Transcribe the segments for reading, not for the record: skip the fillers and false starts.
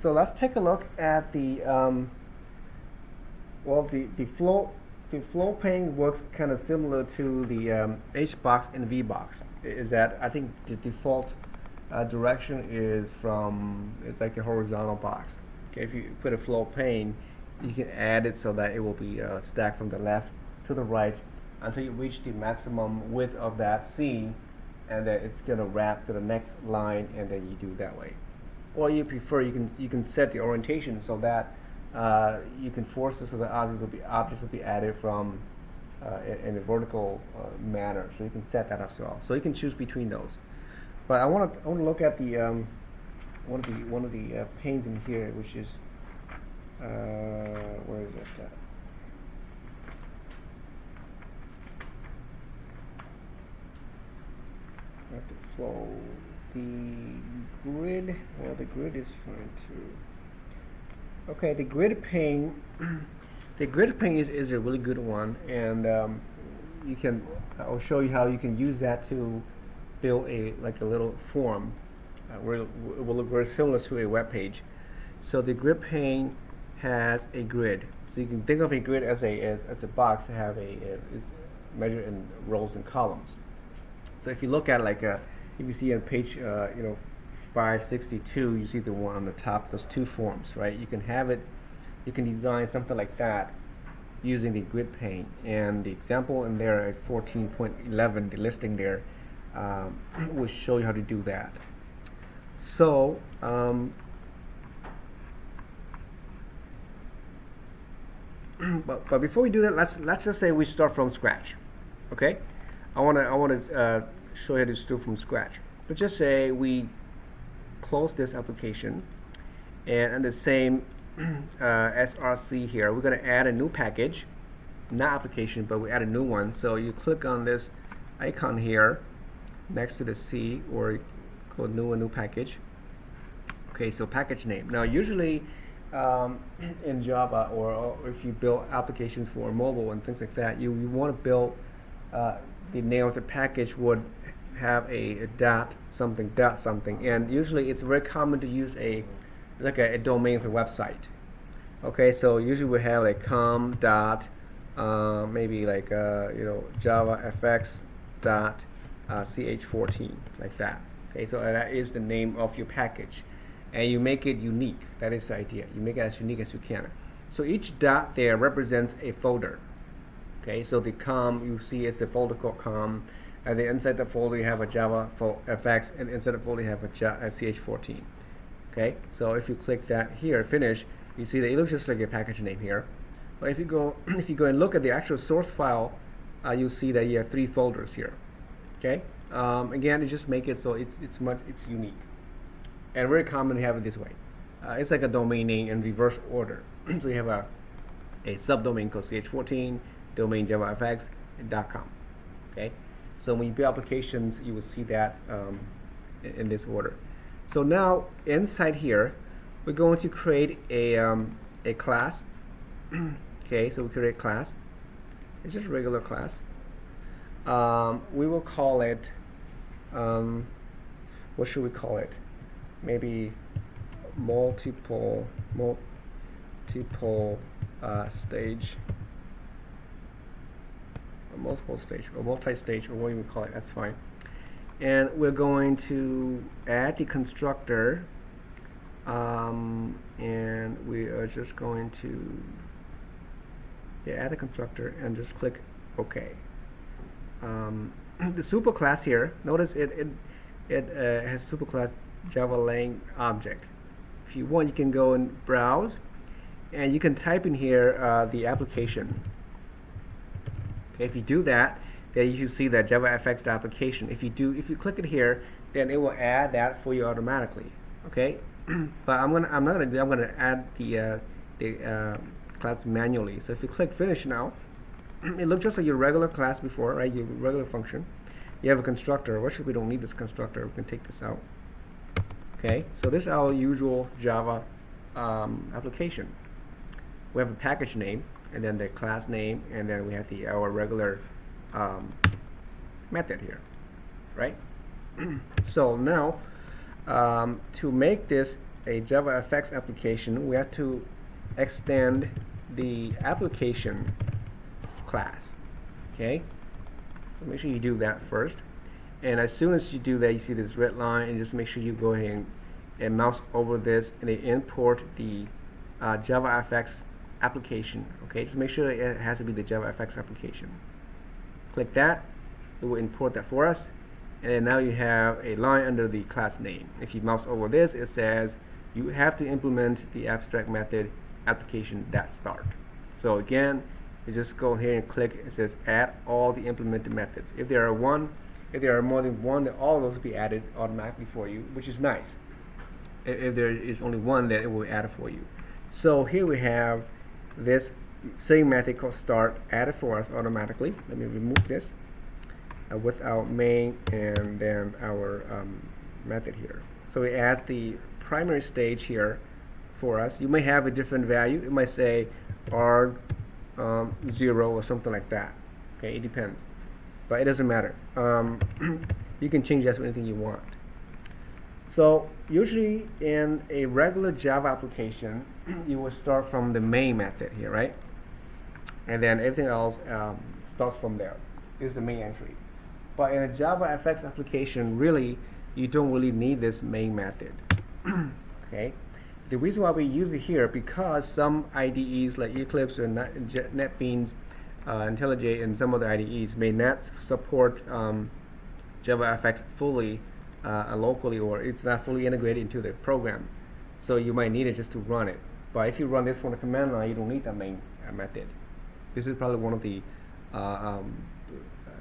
So let's take a look at the well, the flow pane works kind of similar to the H box and V box. Is that I think the default direction is from, it's like a horizontal box. Okay, if you put a flow pane, you can add it so that it will be stacked from the left to the right until you reach the maximum width of that scene, and then it's going to wrap to the next line, and then you do it that way. Or you prefer, you can set the orientation so that you can force it so that objects will be added from in a vertical manner. So you can set that up as well. So you can choose between those. But I want to look at the one of the panes in here, which is where is it? Flow. The grid. Well, the grid is fine too. Okay, the grid pane. The grid pane is a really good one, and you can. I'll show you how you can use that to build a little form. Where it will look very similar to a web page. So the grid pane has a grid. So you can think of a grid as a box to have is measured in rows and columns. So if you look at if you see on page 562, you see the one on the top, those two forms, right? You can have it, you can design something like that using the grid pane. And the example in there at 14.11, the listing there, will show you how to do that. So but before we do that, let's just say we start from scratch. Okay, I want to show you how to start from scratch. Let's just say we close this application, and in the same src here, we're going to add a new package, not application, but we add a new one. So you click on this icon here next to the C, or go new package. Okay, so package name. Now usually in Java, or if you build applications for mobile and things like that, you want to build the name of the package would have a dot something, and usually it's very common to use a domain for website. Okay, so usually we have com dot maybe JavaFX dot ch14, like that. Okay, so that is the name of your package, and you make it unique. That is the idea. You make it as unique as you can. So each dot there represents a folder. Okay, so the com, you see it's a folder called com, and then inside the folder you have a JavaFX, and inside the folder you have a ch14. Okay, so if you click that here, finish, you see that it looks just like a package name here. But if you go and look at the actual source file, you'll see that you have 3 folders here. Okay, again, you just make it so it's unique, and very common to have it this way. It's like a domain name in reverse order. So you have a subdomain called ch14, domain JavaFX, and .com. Okay, so when you build applications, you will see that in this order. So now inside here, we're going to create a class. Okay, so we create a class. It's just a regular class. We will call it, what should we call it? Maybe multiple stage, or multiple stage, or multi-stage, or what you call it. That's fine. And we're going to add the constructor, and we are just going to add a constructor and just click OK. The superclass here, notice it has superclass JavaLang object. If you want, you can go and browse, and you can type in here the application. Okay, if you do that, then you should see that JavaFX application. If you click it here, then it will add that for you automatically. Okay, but I'm not gonna do. I'm gonna add the class manually. So if you click finish now, it looks just like your regular class before, right? Your regular function. You have a constructor. Actually, we don't need this constructor. We can take this out. Okay, so this is our usual Java application. We have a package name, and then the class name, and then we have our regular method here, right? So now to make this a JavaFX application, we have to extend the application class. Okay, so make sure you do that first. And as soon as you do that, you see this red line, and just make sure you go ahead and mouse over this and then import the JavaFX application. Okay, just make sure it has to be the JavaFX application. Click that, it will import that for us, and then now you have a line under the class name. If you mouse over this, it says you have to implement the abstract method application.start. So again, you just go here and click. It says add all the implemented methods. If there are more than one, then all of those will be added automatically for you, which is nice. If there is only one, then it will add it for you. So here we have this same method called start added for us automatically. Let me remove this with our main and then our method here. So it adds the primary stage here for us. You may have a different value. It might say arg 0 or something like that. Okay, it depends, but it doesn't matter. You can change that to anything you want. So usually in a regular Java application, you will start from the main method here, right? And then everything else starts from there. This is the main entry. But in a JavaFX application, really, you don't really need this main method. Okay. The reason why we use it here, because some IDEs like Eclipse or NetBeans, IntelliJ, and some other IDEs may not support JavaFX fully locally, or it's not fully integrated into the program. So you might need it just to run it. But if you run this from the command line, you don't need that main method. This is probably one of the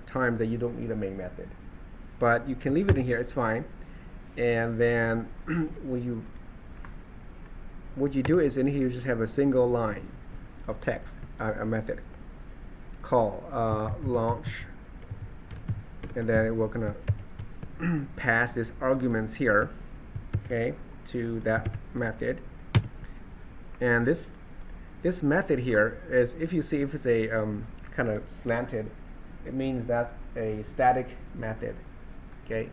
times that you don't need a main method. But you can leave it in here, it's fine. And then what you do is in here you just have a single line of text, a method call launch, and then we're gonna pass these arguments here, okay, to that method. And this method here is, if you see if it's a kind of slanted, it means that's a static method. Okay,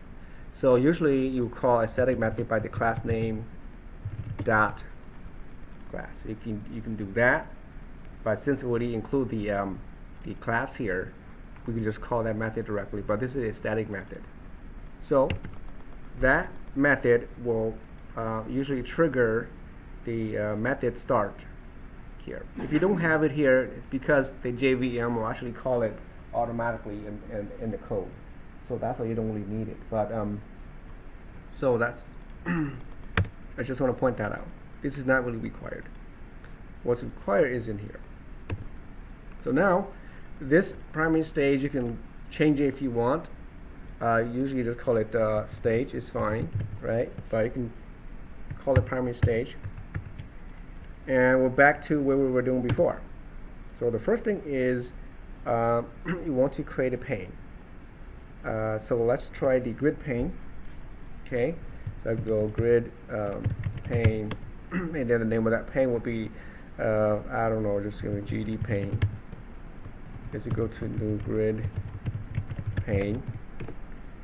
so usually you call a static method by the class name dot class. You can do that, but since we already include the class here, we can just call that method directly. But this is a static method, so that method will usually trigger the method start here. If you don't have it here, it's because the JVM will actually call it automatically in the code. So that's why you don't really need it. But so that's I just want to point that out. This is not really required. What's required is in here. So now this primary stage, you can change it if you want. Usually just call it stage is fine, right? But you can call it primary stage. And we're back to where we were doing before. So the first thing is you want to create a pane. So let's try the grid pane. Okay, so I go grid pane, and then the name of that pane will be I don't know, just give me GD pane. Let's go to new grid pane.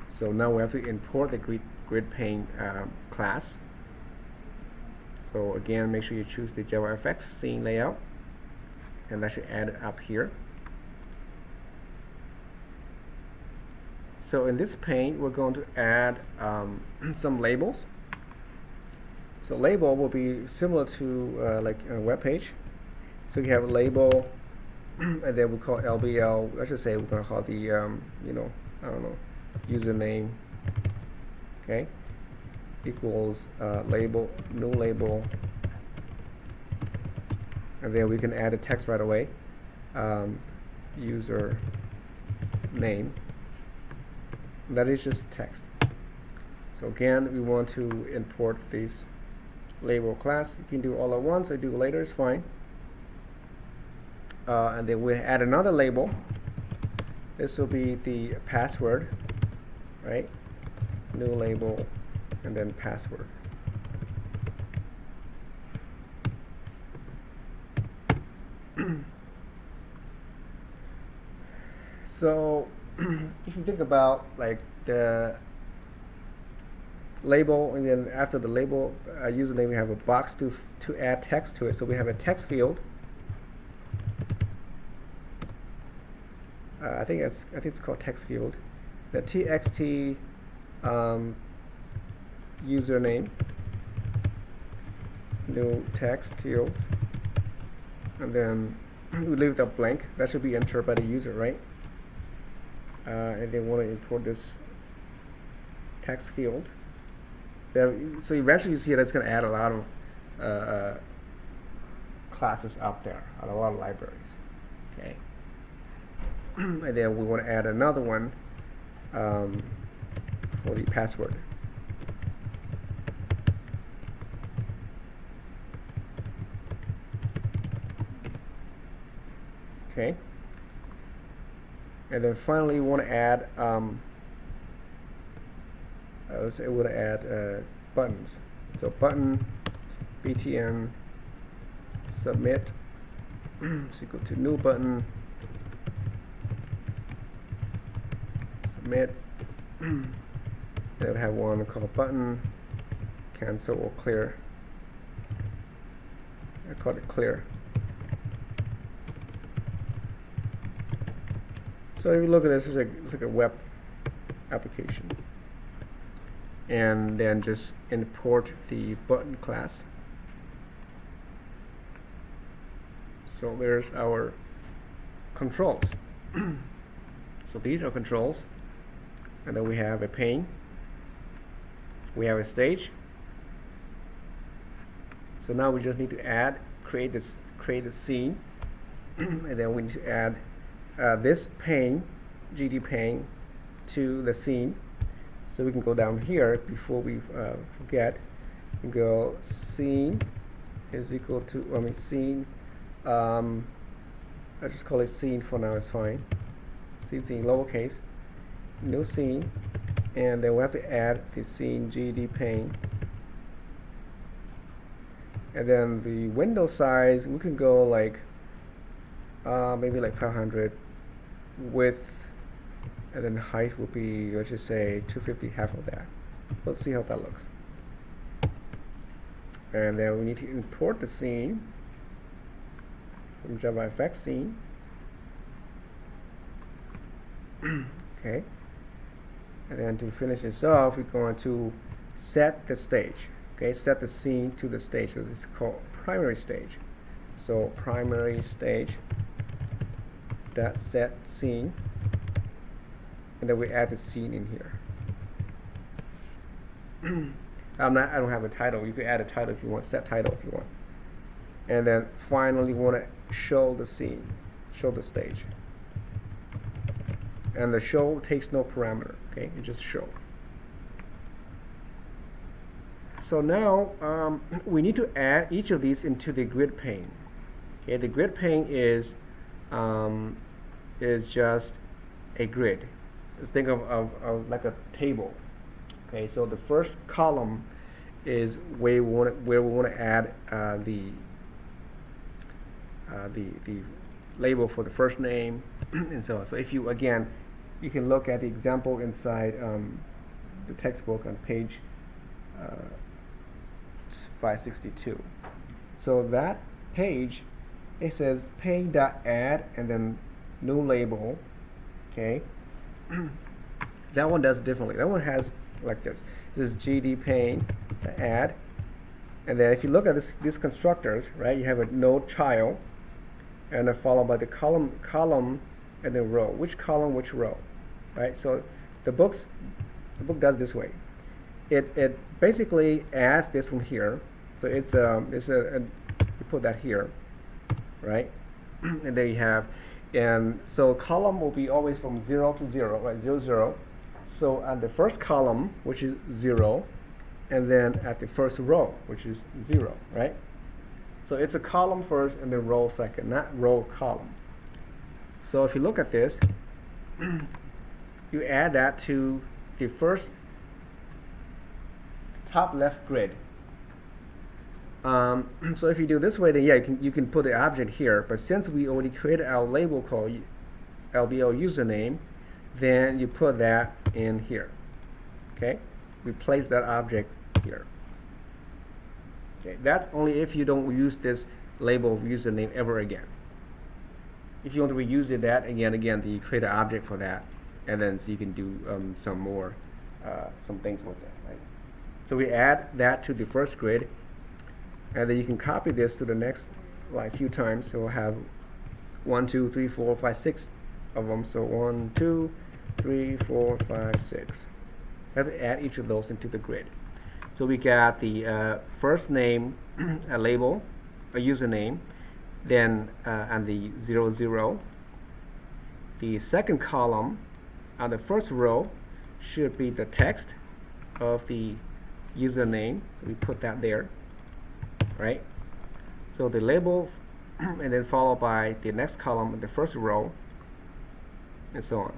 So now we have to import the grid pane class. So again, make sure you choose the JavaFX scene layout, and that should add it up here. So in this pane, we're going to add some labels. So label will be similar to like a web page. So you have a label, and then we call LBL. Let's just say we're going to call the you know, I don't know, username. Okay, equals label, new label, and then we can add a text right away. User name. That is just text. So again, we want to import this label class. You can do all at once or do later, it's fine. And then we add another label. This will be the password, right? New label and then password. So if you think about like the label, and then after the label username, we have a box to add text to it. So we have a text field. I think it's called text field. The txt username, new text field, and then we leave it blank. That should be entered by the user, right? And they want to import this text field. So eventually you see that it's going to add a lot of classes out there, a lot of libraries. Okay. And then we want to add another one for the password. Okay. And then finally, we want to add, let's say we want to add buttons. So button, btn, submit, so go to new button, submit, then we have one called button, cancel or clear. I call it clear. So if you look at this, it's like a web application. And then just import the button class. So there's our controls. So these are controls. And then we have a pane. We have a stage. So now we just need to create a scene. And then we need to add this pane, GD pane, to the scene. So we can go down here before we forget. We go scene is equal to, scene, I just call it scene for now, it's fine. Scene, lowercase, new scene, and then we have to add the scene GD pane. And then the window size, we can go like, maybe like 500. Width, and then height will be, let's just say 250, half of that. Let's see how that looks. And then we need to import the scene from JavaFX scene. Okay. And then to finish this off, we're going to set the stage. Okay, set the scene to the stage. So this is called primary stage. So primary stage dot set scene, and then we add the scene in here. I don't have a title. You can add a title if you want, set title if you want. And then finally we want to show the scene, show the stage. And the show takes no parameter, okay? You just show. So now we need to add each of these into the grid pane. Okay, the grid pane is just a grid. Just think of like a table. Okay, so the first column is where we want to add the label for the first name and so on. So if you you can look at the example inside the textbook on page 562. So that page, it says pane.add and then new label. Okay, that one does differently. That one has like this. This is GD pane add, and then if you look at these constructors, right? You have a node child, and then followed by the column, and then row. Which column, which row, right? So the book does this way. It basically adds this one here. So you put that here, right? And then you have, and so column will be always from 0 to 0, right? 0, 0. So at the first column, which is 0, and then at the first row, which is 0, right? So it's a column first and then row second, not row column. So if you look at this, you add that to the first top left grid. So if you do this way, then yeah, you can put the object here. But since we already created our label called LBO username, then you put that in here. Okay. replace that object here. Okay, that's only if you don't use this label username ever again. If you want to reuse it, that again, you create an object for that, and then so you can do some things with it. Right? So we add that to the first grid, and then you can copy this to the next like few times. So we'll have 1, 2, 3, 4, 5, 6 of them. So 1, 2, 3, 4, 5, 6. Have to add each of those into the grid. So we got the first name, a label, a username, then and the 0, 0. The second column on the first row should be the text of the username. So we put that there, right? So the label, and then followed by the next column in the first row, and so on.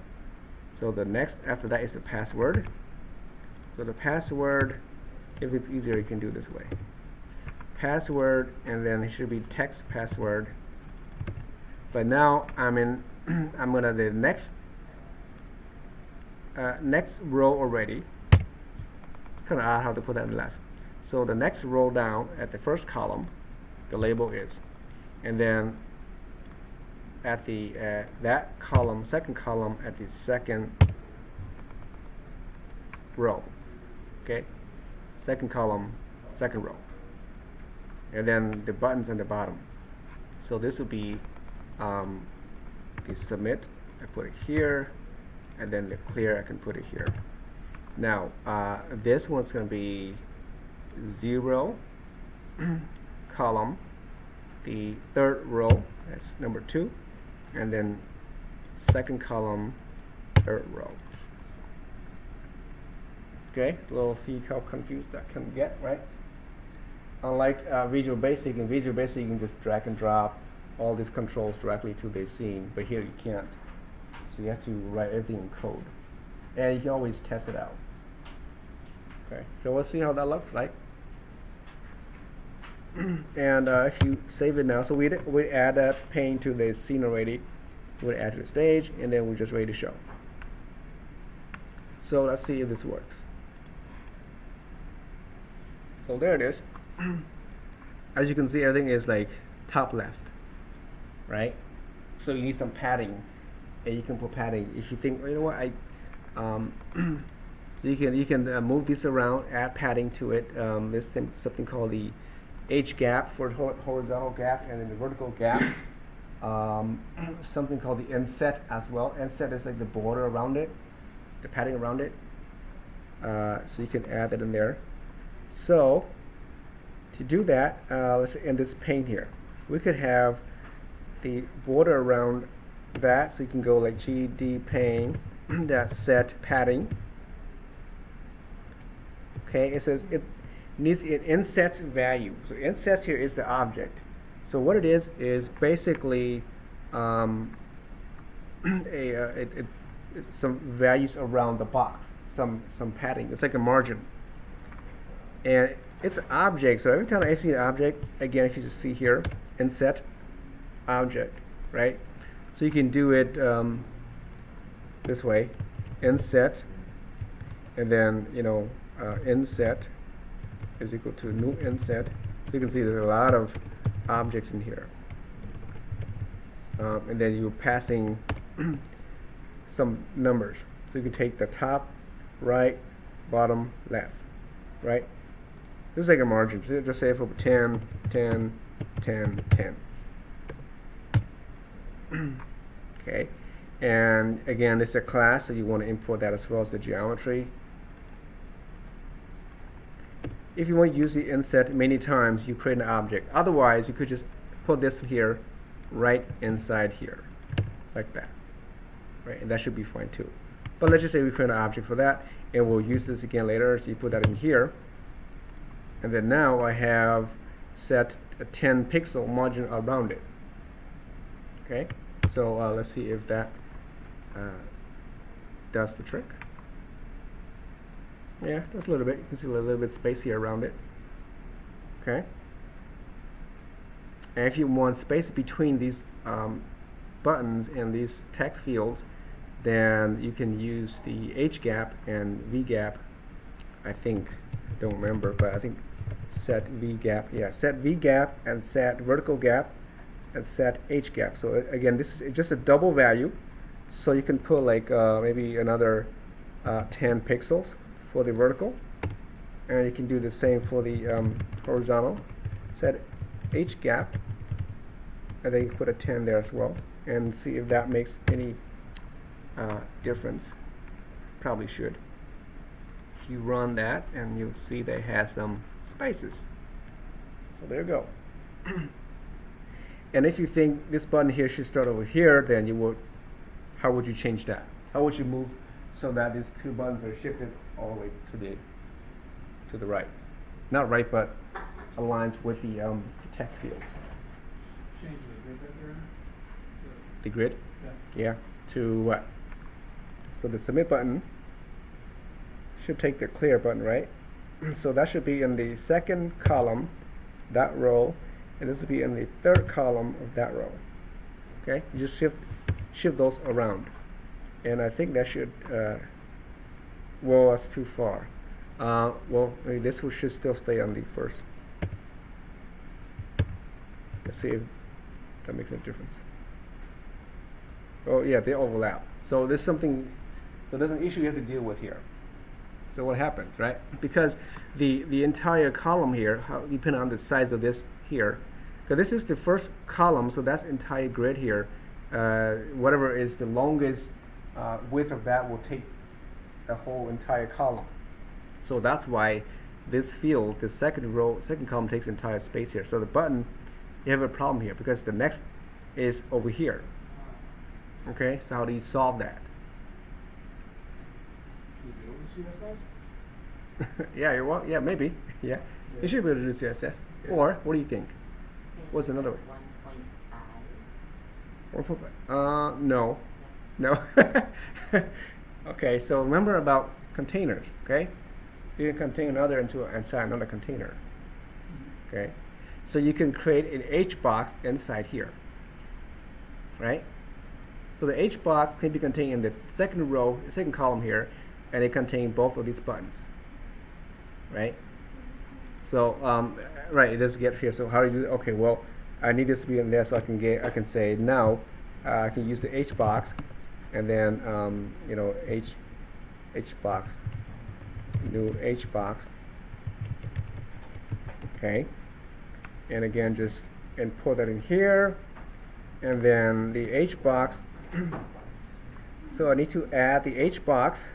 So the next after that is the password. So the password, if it's easier, you can do it this way. Password, and then it should be text password. But now I'm gonna the next row already. It's kind of odd how to put that in the last. So the next row down at the first column, the label is, and then at the that column, second column at the second row. Okay, second column, second row, and then the buttons on the bottom. So this will be the submit. I put it here, and then the clear. I can put it here. Now this one's going to be 0 column, the third row. That's number 2, and then second column, third row. Okay, so we'll see how confused that can get, right? Unlike Visual Basic, in Visual Basic you can just drag and drop all these controls directly to the scene, but here you can't. So you have to write everything in code. And you can always test it out. Okay, so we'll see how that looks like. And if you save it now, so we add that pane to the scene already. We'll add to the stage, and then we're just ready to show. So let's see if this works. So there it is. As you can see, everything is like top left, right? So you need some padding, and you can put padding. If you think, you know what, so you can move this around, add padding to it. This thing, something called the H gap for horizontal gap, and then the vertical gap. Something called the inset as well. Inset is like the border around it, the padding around it. So you can add that in there. So to do that, let's in this pane here, we could have the border around that. So you can go like GD pane that set padding. Okay, it says it needs an insets value. So insets here is the object. So what it is basically some values around the box, some padding. It's like a margin, and it's an object. So every time I see an object, again, if you just see here, inset object, right? So you can do it this way, inset, and then inset is equal to new inset. So you can see there's a lot of objects in here, and then you're passing some numbers. So you can take the top, right, bottom, left, right? This is like a margin. So just say for 10, 10, 10, 10. Okay, and again, this is a class, so you want to import that as well as the geometry. If you want to use the inset many times, you create an object. Otherwise, you could just put this here, right inside here, like that, right? And that should be fine too. But let's just say we create an object for that, and we'll use this again later. So you put that in here, and then now I have set a 10 pixel margin around it. Okay, so let's see if that does the trick. Yeah, just a little bit. You can see a little bit space here around it. Okay. And if you want space between these buttons and these text fields, then you can use the H gap and V gap I think, don't remember, but I think set V gap, yeah, set V gap and set vertical gap and set H gap. So again, this is just a double value, so you can put like maybe another 10 pixels for the vertical, and you can do the same for the horizontal. Set H gap, and then you put a 10 there as well, and see if that makes any difference. Probably should. If you run that, and you'll see they have some spaces. So there you go. And if you think this button here should start over here, then you would, how would you change that? How would you move so that these two buttons are shifted all the way to the right? Not right, but aligns with the text fields. Change the grid that they're in? The grid? Yeah. Yeah. To what? So the submit button should take the clear button, right? So that should be in the second column, that row, and this will be in the third column of that row. Okay, you just shift those around, and I think that should. Well, that's too far. Well, maybe this one should still stay on the first. Let's see if that makes any difference. Oh yeah, they overlap. So there's something. So there's an issue you have to deal with here. So what happens, right? Because the entire column here, depending on the size of this here, because this is the first column, so that's entire grid here. Whatever is the longest width of that will take the whole entire column. So that's why this field, the second row, second column takes entire space here. So the button, you have a problem here because the next is over here. Okay, so how do you solve that? Yeah, well, yeah, maybe. Yeah, you should be able to do CSS. Yeah. Or what do you think? What's another way? 1.5. No, no. Okay, so remember about containers. Okay, you can contain another inside another container. Okay, so you can create an H box inside here. Right. So the H box can be contained in the second row, second column here, and it contains both of these buttons. Right? So, right, it does get here. So how do you, okay, well, I need this to be in there so I can say now, I can use the H box, and then, you know, H box, new H box. Okay. And again, just import that in here, and then the H box. So I need to add the H box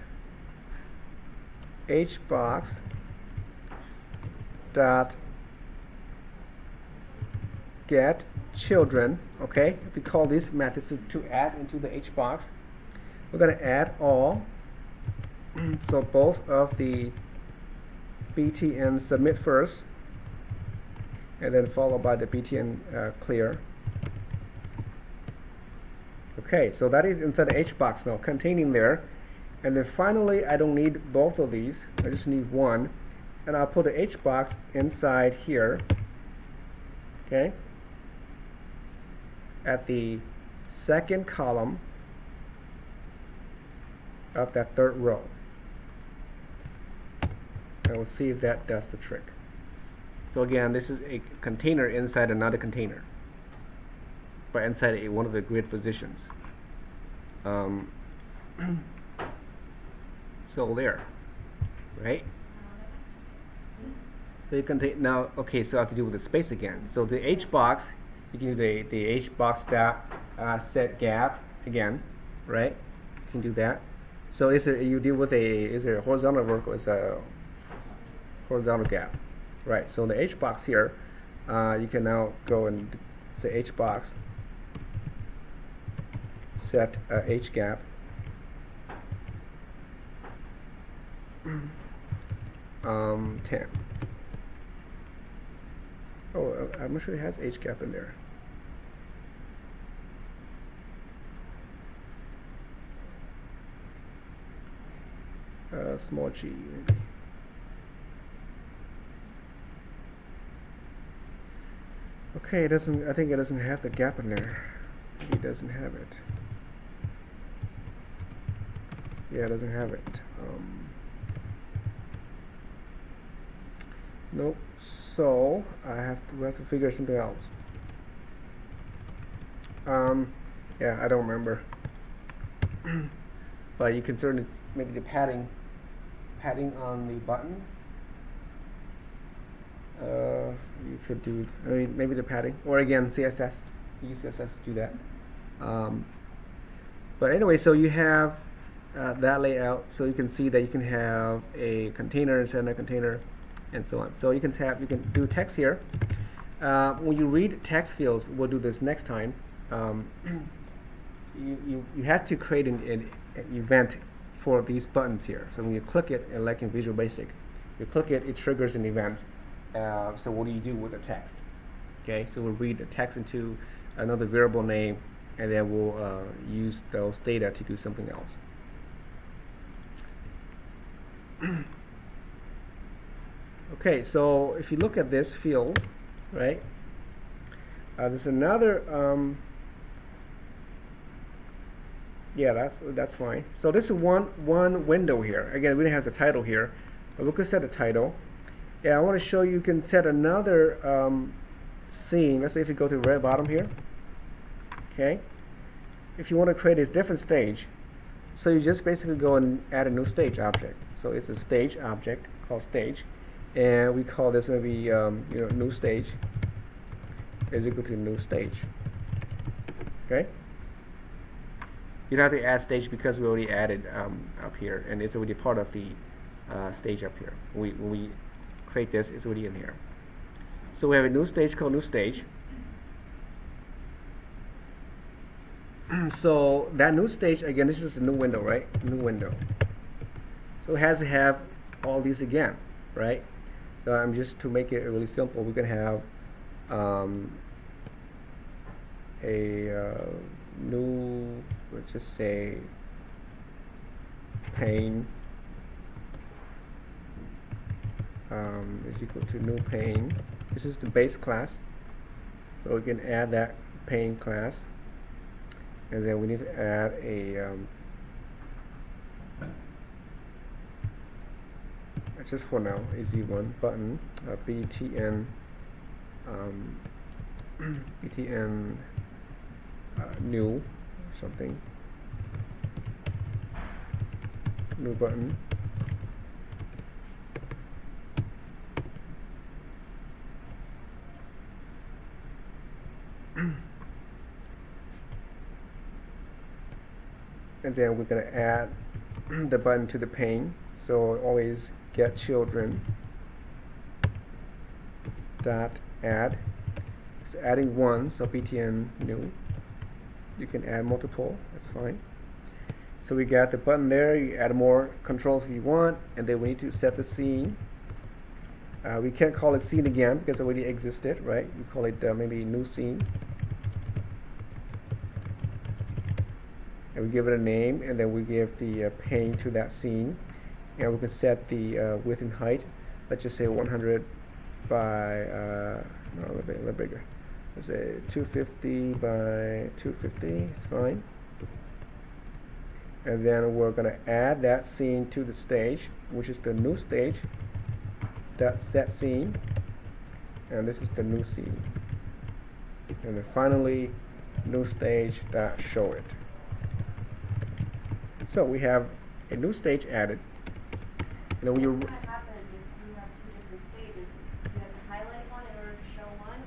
dot get children. Okay, if we call these methods to add into the H box, we're going to add all. So both of the btn submit first, and then followed by the btn clear. Okay, so that is inside the H box now, containing there. And then finally, I don't need both of these. I just need one. And I'll put the H box inside here. Okay? At the second column of that third row. And we'll see if that does the trick. So again, this is a container inside another container, but inside one of the grid positions. So there, right? So you can take now. Okay, so I have to deal with the space again. So the H box, you can do the H box dot set gap again, right? You can do that. So you deal with is there a horizontal or vertical? It's a horizontal gap, right? So in the H box here, you can now go and say H box set H gap. 10. Oh, I'm not sure it has H gap in there. Small g maybe. Okay, it doesn't. I think it doesn't have the gap in there. It doesn't have it. Yeah, it doesn't have it. Nope. So we have to figure something else. Yeah, I don't remember. But you can certainly maybe the padding on the buttons. You could do, I mean, maybe the padding, or again CSS. Use CSS to do that. But anyway, so you have that layout, so you can see that you can have a container inside a container, and so on. So you can do text here. When you read text fields, we'll do this next time. You have to create an event for these buttons here. So when you click it, like in Visual Basic, you click it, it triggers an event. So what do you do with the text? Okay, so we'll read the text into another variable name, and then we'll use those data to do something else. Okay, so if you look at this field, right, there's another, yeah, that's fine. So this is one window here. Again, we didn't have the title here, but we could set a title. Yeah, I want to show you can set another scene. Let's say if you go to the very bottom here, okay, if you want to create a different stage, so you just basically go and add a new stage object. So it's a stage object called stage, and we call this maybe new stage is equal to new stage. Okay, you don't have to add stage because we already added up here, and it's already part of the stage up here. When we create this, it's already in here. So we have a new stage called new stage. So that new stage, again, this is a new window, right? New window. So it has to have all these again, right? So I'm just to make it really simple, we can have a new, let's just say, pane is equal to new pane. This is the base class, so we can add that pane class, and then we need to add a just for now, easy one button, btn btn new something, new button. And then we're going to add the button to the pane. So always get children dot add. It's adding one, so btn new. You can add multiple, that's fine. So we got the button there. You add more controls if you want, and then we need to set the scene. We can't call it scene again because it already existed, right? We call it maybe new scene. And we give it a name, and then we give the pane to that scene, and we can set the width and height. Let's just say 100 by no, a little bigger. Let's say 250 by 250. It's fine. And then we're going to add that scene to the stage, which is the new stage. That set scene, and this is the new scene. And then finally, new stage dot show it. So we have a new stage added. When you What's going to happen if you have two different stages? Do you have to highlight one in order to show one,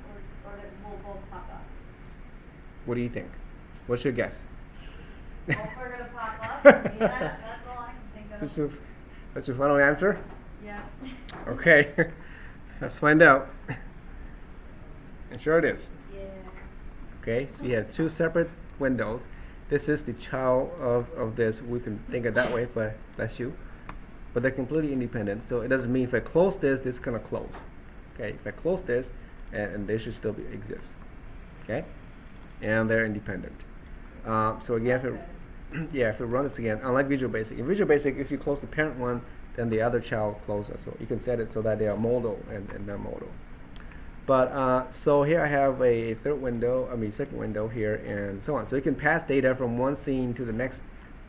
or will both pop up? What do you think? What's your guess? Both are going to pop up? Yeah, that's all I can think of. That's your final answer? Yeah. Okay, let's find out. And sure it is. Yeah. Okay, so you have two separate windows. This is the child of this. We can think of it that way, but that's you. But they're completely independent. So it doesn't mean if I close this, this is going to close. Okay, if I close this, and they should still exist. Okay, and they're independent. So again, if we run this again, unlike Visual Basic. In Visual Basic, if you close the parent one, then the other child closes. So you can set it so that they are modal and non-modal. But so here I have a second window here, and so on. So you can pass data from one scene to the next,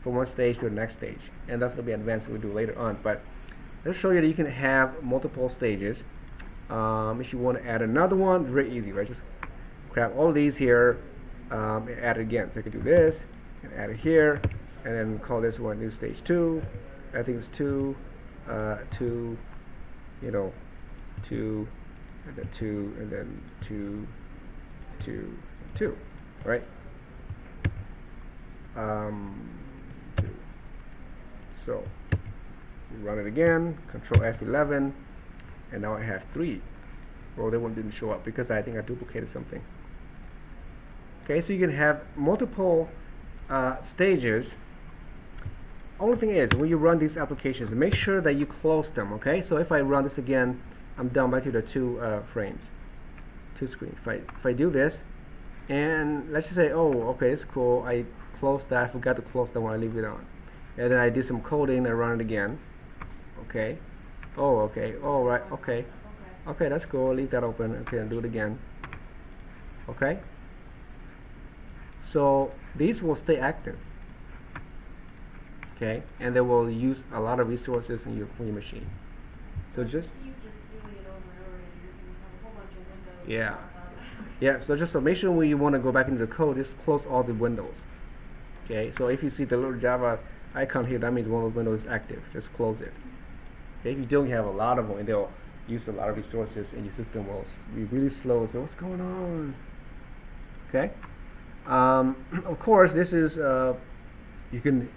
from one stage to the next stage, and that's going to be advanced we'll do later on. But let's show you that you can have multiple stages. If you want to add another one, it's very easy, right? Just grab all these here, and add it again. So I can do this and add it here, and then call this one new stage 2. I think it's 2, 2, you know, 2, and then 2, and then 2, 2, 2, right? 2. So we run it again, Control F11, and now I have 3. Well, that one didn't show up because I think I duplicated something. Okay, so you can have multiple stages. Only thing is, when you run these applications, make sure that you close them. Okay, so if I run this again, I'm down back to the 2 frames, 2 screens. If I do this, and let's just say, oh, okay, it's cool. I closed that. I forgot to close that one. I leave it on, and then I did some coding. I run it again. Okay. Oh, okay. All right. Okay. Okay, that's cool. Leave that open. Okay, and do it again. Okay. So these will stay active. Okay, and they will use a lot of resources in your machine. So just You just doing it over and over again, you're just gonna have a whole bunch of windows. yeah, yeah. So just so make sure when you want to go back into the code, just close all the windows. Okay, so if you see the little Java icon here, that means one of those windows is active. Just close it. Okay, if you don't have a lot of them, and they'll use a lot of resources, and your system will be really slow. So what's going on? Okay. Of course, this is you can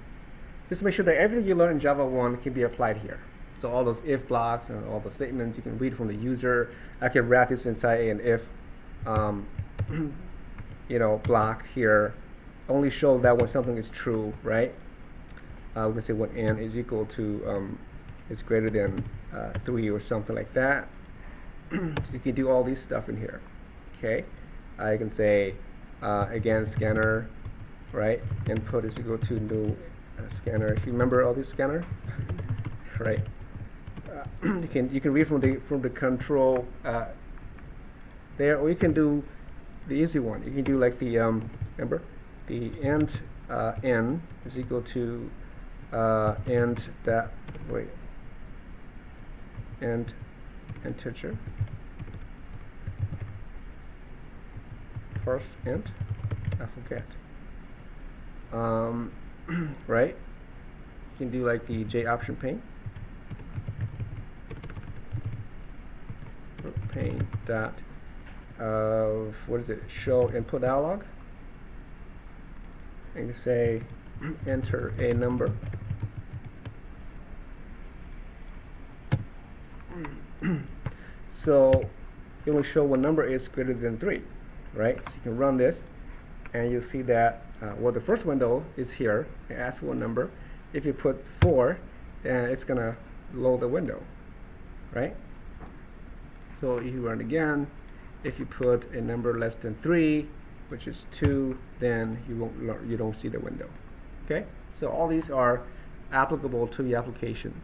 just make sure that everything you learn in Java 1 can be applied here. So all those if blocks and all the statements you can read from the user. I can wrap this inside an if you know, block here. Only show that when something is true, right? We can say when n is equal to is greater than 3 or something like that. You can do all these stuff in here. Okay, I can say again scanner, right? Input is equal to new scanner. If you remember all these scanner, right? You can read from the control there, or you can do the easy one. You can do like the remember the int n is equal to int that wait int integer first int I forget right. You can do like the J option pane dot of what is it, show input dialog, and you say enter a number. So it will show what number is greater than 3, right? So you can run this and you'll see that well, the first window is here. It asks for a number. If you put 4, then it's gonna load the window, right? So if you run again, if you put a number less than 3, which is 2, then you don't see the window. Okay, so all these are applicable to the application.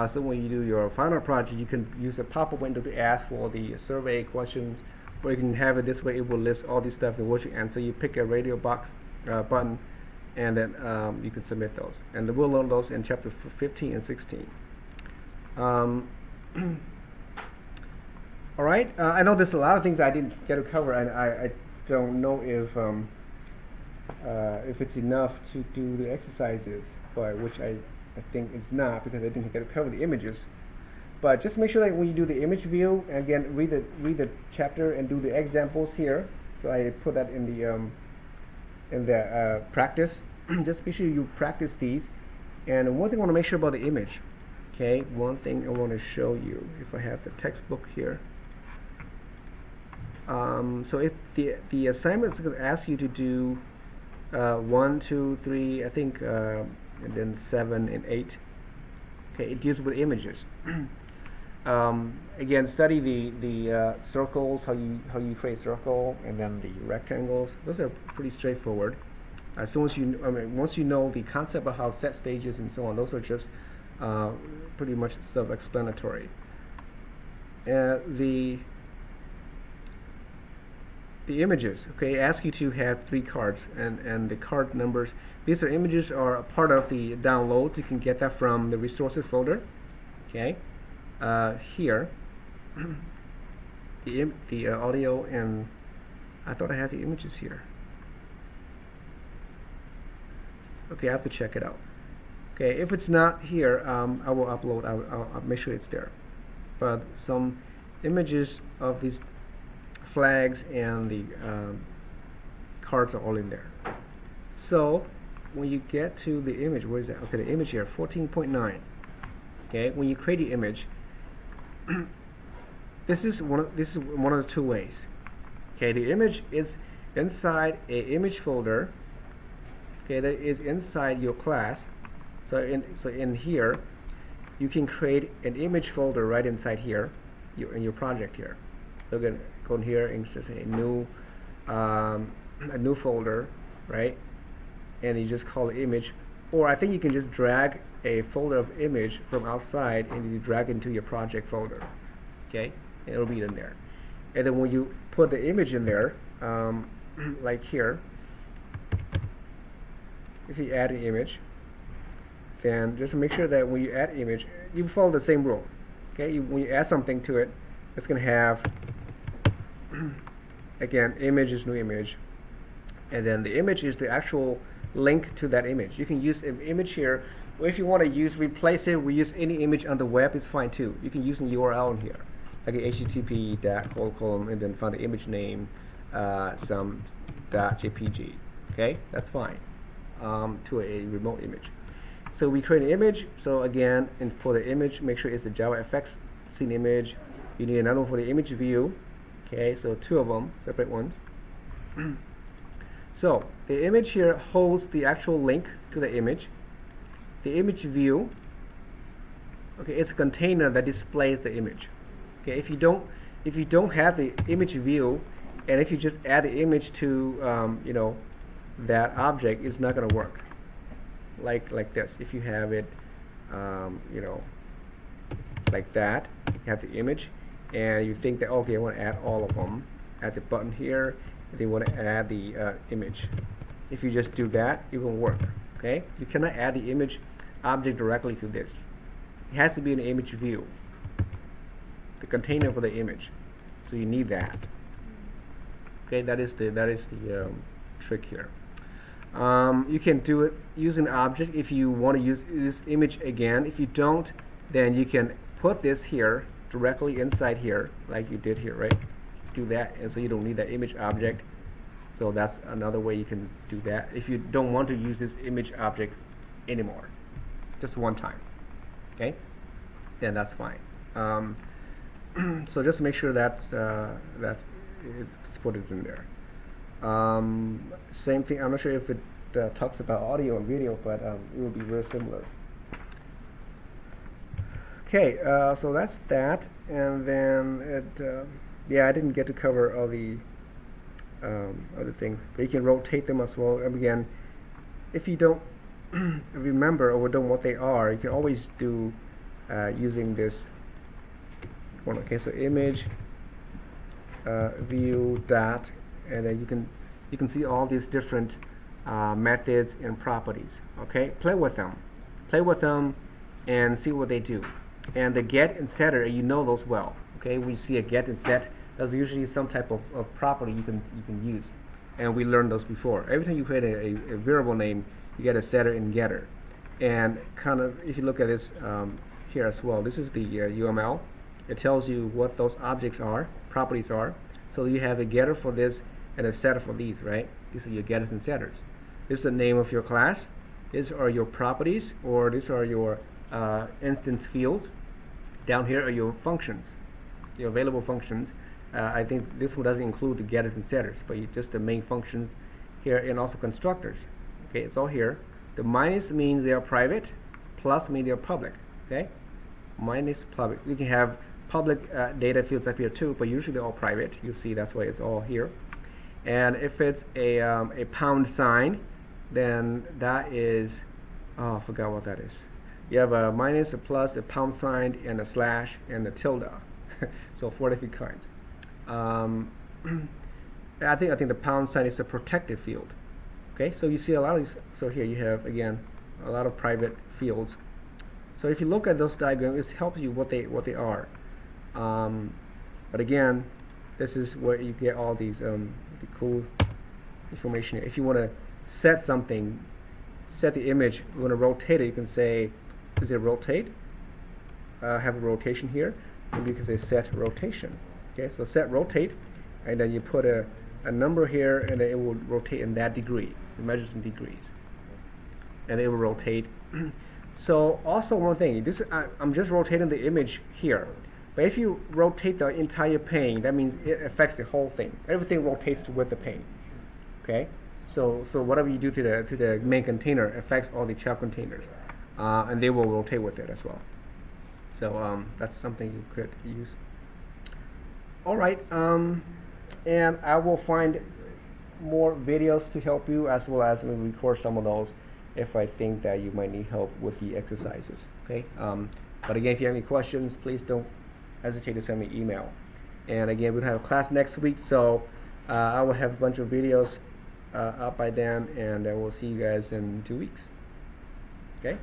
So when you do your final project, you can use a pop-up window to ask for the survey questions, or you can have it this way. It will list all these stuff in what you answer. You pick a radio box button, and then you can submit those. And we'll learn those in chapter 15 and 16. All right, I know there's a lot of things I didn't get to cover, and I don't know if it's enough to do the exercises, but which I think it's not, because I didn't get to cover the images. But just make sure that when you do the image view, again, read the chapter and do the examples here. So I put that in the practice. Just be sure you practice these. And one thing I want to make sure about the image. Okay, one thing I want to show you, if I have the textbook here. So if the assignment is going to ask you to do 1, 2, 3, I think, and then 7 and 8. Okay, it deals with images. Again, study the circles, how you create circle, and then the rectangles. Those are pretty straightforward. As soon as once you know the concept of how set stages and so on, those are just pretty much self-explanatory. The images, okay, ask you to have 3 cards, and the card numbers. These images are a part of the download. You can get that from the resources folder. Okay, here, the audio, and I thought I had the images here. Okay, I have to check it out. Okay, if it's not here, I will upload. I'll make sure it's there. But some images of these flags and the cards are all in there. So when you get to the image, where is that? Okay, the image here, 14.9. Okay, when you create the image, this is one of the two ways. Okay, the image is inside a image folder. Okay, that is inside your class. So in here, you can create an image folder right inside here, in your project here. So again, go in here and just say a new folder, right? And you just call it image, or I think you can just drag a folder of image from outside and you drag it into your project folder. Okay, and it'll be in there. And then when you put the image in there, like here, if you add an image, then just make sure that when you add image, you follow the same rule. Okay, when you add something to it, it's going to have again, image is new image, and then the image is the actual link to that image. You can use an image here, or if you want to replace it, we use any image on the web, it's fine too. You can use an URL in here, like a http:// and then find the image name, some .jpg. Okay, that's fine. To a remote image. So we create an image. So again, and for the image, make sure it's the JavaFX scene image. You need another one for the image view. Okay, so two of them, separate ones. So the image here holds the actual link to the image. The image view, okay, it's a container that displays the image. Okay, if you don't have the image view, and if you just add the image to that object, it's not going to work. Like this. If you have it, like that, you have the image, and you think that okay, I want to add all of them. Add the button here, and then you want to add the image. If you just do that, it won't work. Okay, you cannot add the image object directly to this. It has to be an image view, the container for the image. So you need that. Okay, that is the trick here. You can do it using an object if you want to use this image again. If you don't, then you can put this here directly inside here, like you did here, right? Do that, and so you don't need that image object. So that's another way you can do that. If you don't want to use this image object anymore, just one time, okay? Then that's fine. So just make sure that's it's put it in there. Same thing. I'm not sure if it talks about audio or video, but it will be very similar. Okay, so that's that, and then yeah, I didn't get to cover all the other things, but you can rotate them as well. And again, if you don't remember or don't know what they are, you can always do using this one. Okay, so image view dot, and then you can see all these different methods and properties. Okay, play with them and see what they do. And the get and setter, you know those well. Okay, we see a get and set, that's usually some type of property you can use, and we learned those before. Every time you create a variable name, you get a setter and getter. And kind of, if you look at this here as well, this is the UML. It tells you what those objects are, properties are. So you have a getter for this and a setter for these, right? These are your getters and setters. This is the name of your class. These are your properties, or these are your instance fields. Down here are your functions, your available functions. I think this one doesn't include the getters and setters, but just the main functions here, and also constructors. Okay, it's all here. The minus means they are private, plus means they are public. Okay, minus public. We can have public data fields up here too, but usually they're all private. You see, that's why it's all here. And if it's a pound sign, then that is, oh, I forgot what that is. You have a minus, a plus, a pound sign, and a slash, and a tilde. So 4 different kinds. I think the pound sign is a protected field. Okay, so you see a lot of these. So here you have again a lot of private fields. So if you look at those diagrams, it helps you what they are. But again, this is where you get all these the cool information here. If you want to set something, set the image, you want to rotate it, you can say, is it rotate? Have a rotation here, and you can say set rotation. Okay, so set rotate, and then you put a number here, and then it will rotate in that degree. It measures in degrees, and it will rotate. So also one thing, this I'm just rotating the image here, but if you rotate the entire pane, that means it affects the whole thing. Everything rotates with the pane. Okay, so whatever you do to the main container affects all the child containers, and they will rotate with it as well. So that's something you could use. All right, and I will find more videos to help you, as well as we'll record some of those if I think that you might need help with the exercises. Okay, but again, if you have any questions, please don't hesitate to send me an email. And again, we'll have a class next week, so I will have a bunch of videos up by then, and we'll see you guys in 2 weeks. Okay.